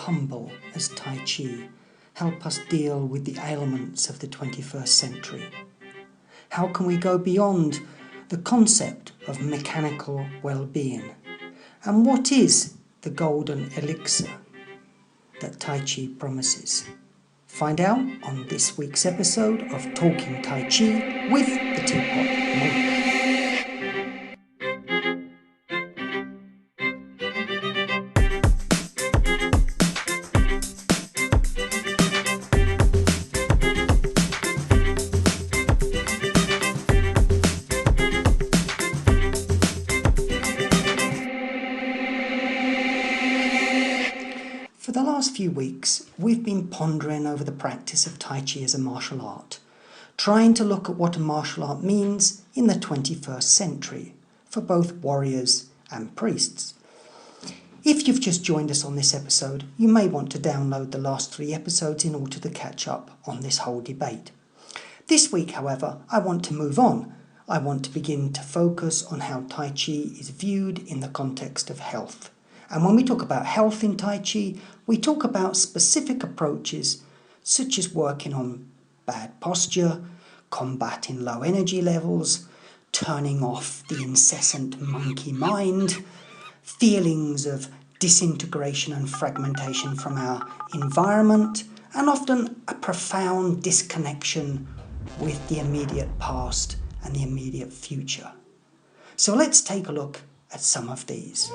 humble as Tai Chi help us deal with the ailments of the 21st century? How can we go beyond the concept of mechanical well-being? And what is the golden elixir that Tai Chi promises? Find out on this week's episode of Talking Tai Chi with the Teapot Monk. For the last few weeks, we've been pondering over the practice of Tai Chi as a martial art, trying to look at what a martial art means in the 21st century for both warriors and priests. If you've just joined us on this episode, you may want to download the last 3 episodes in order to catch up on this whole debate. This week, however, I want to move on. I want to begin to focus on how Tai Chi is viewed in the context of health. And when we talk about health in Tai Chi, we talk about specific approaches such as working on bad posture, combating low energy levels, turning off the incessant monkey mind, feelings of disintegration and fragmentation from our environment, and often a profound disconnection with the immediate past and the immediate future. So let's take a look at some of these.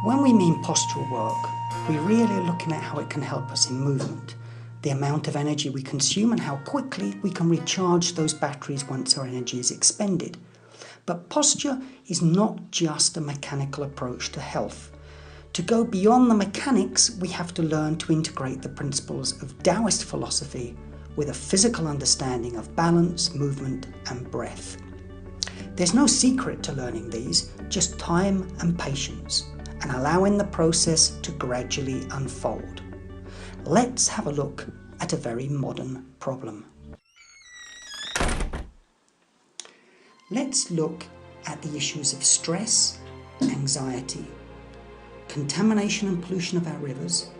When we mean postural work, we're really looking at how it can help us in movement, the amount of energy we consume and how quickly we can recharge those batteries once our energy is expended. But posture is not just a mechanical approach to health. To go beyond the mechanics, we have to learn to integrate the principles of Taoist philosophy with a physical understanding of balance, movement, and breath. There's no secret to learning these, just time and patience, and allowing the process to gradually unfold. Let's have a look at a very modern problem. Let's look at the issues of stress, anxiety, contamination and pollution of our rivers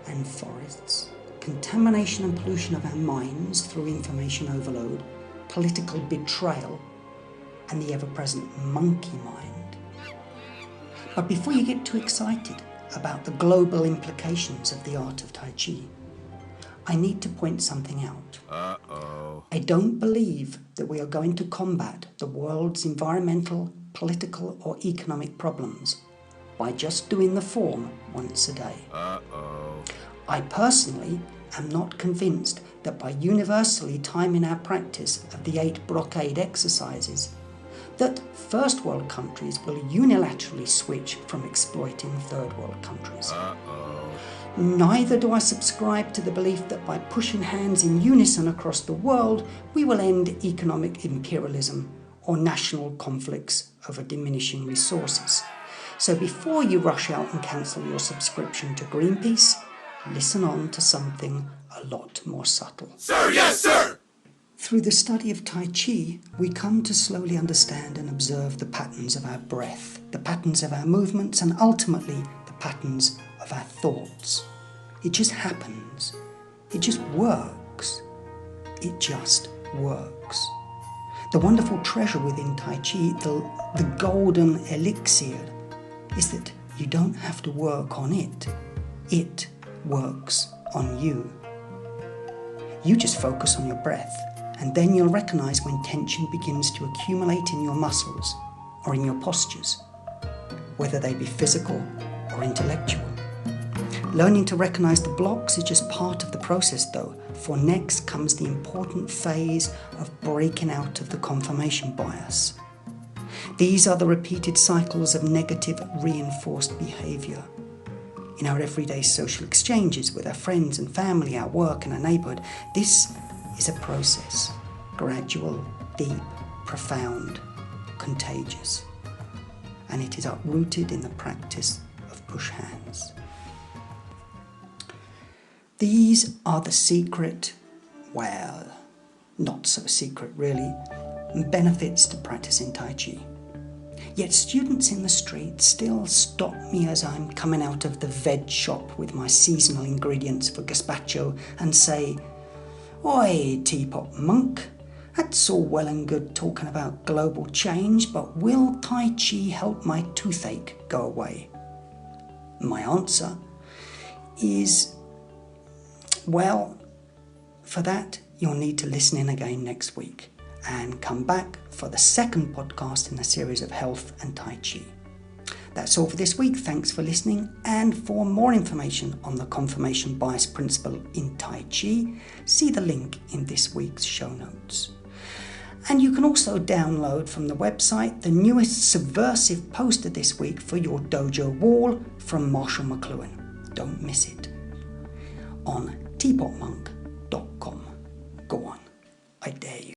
and forests, contamination and pollution of our minds through information overload, political betrayal, and the ever-present monkey mind. But before you get too excited about the global implications of the art of Tai Chi, I need to point something out. I don't believe that we are going to combat the world's environmental, political, or economic problems by just doing the form once a day. I personally am not convinced that by universally timing our practice of the 8 blockade exercises, that first world countries will unilaterally switch from exploiting third world countries. Neither do I subscribe to the belief that by pushing hands in unison across the world, we will end economic imperialism or national conflicts over diminishing resources. So before you rush out and cancel your subscription to Greenpeace, listen on to something a lot more subtle. Sir, yes, sir! Through the study of Tai Chi, we come to slowly understand and observe the patterns of our breath, the patterns of our movements, and ultimately the patterns of our thoughts. It just happens. It just works. It just works. The wonderful treasure within Tai Chi, the golden elixir, is that you don't have to work on it. It works on you. You just focus on your breath, and then you'll recognize when tension begins to accumulate in your muscles or in your postures, whether they be physical or intellectual. Learning to recognize the blocks is just part of the process though, for next comes the important phase of breaking out of the confirmation bias. These are the repeated cycles of negative reinforced behavior. In our everyday social exchanges with our friends and family, our work and our neighborhood, this is a process, gradual, deep, profound, contagious, and it is uprooted in the practice of push hands. These are the secret, well, not so secret really, benefits to practicing Tai Chi. Yet students in the street still stop me as I'm coming out of the veg shop with my seasonal ingredients for gazpacho and say, "Oi, teapot monk, that's all well and good talking about global change, but will Tai Chi help my toothache go away?" My answer is, well, for that you'll need to listen in again next week and come back for the second podcast in the series of health and Tai Chi. That's all for this week. Thanks for listening, and for more information on the confirmation bias principle in Tai Chi, see the link in this week's show notes. And you can also download from the website the newest subversive poster this week for your dojo wall from Marshall McLuhan. Don't miss it. On teapotmonk.com. Go on, I dare you.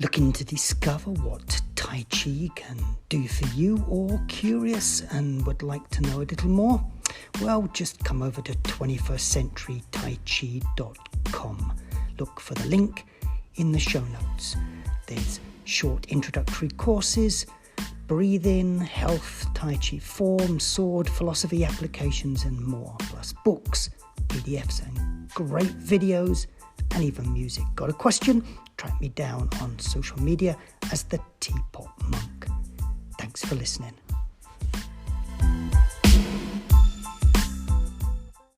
Looking to discover what Tai Chi can do for you, or curious and would like to know a little more? Well, just come over to 21stcenturytaichi.com. Look for the link in the show notes. There's short introductory courses, breathing, health, Tai Chi form, sword, philosophy applications and more, plus books, PDFs and great videos and even music. Got a question? Track me down on social media as the Teapot Monk. Thanks for listening.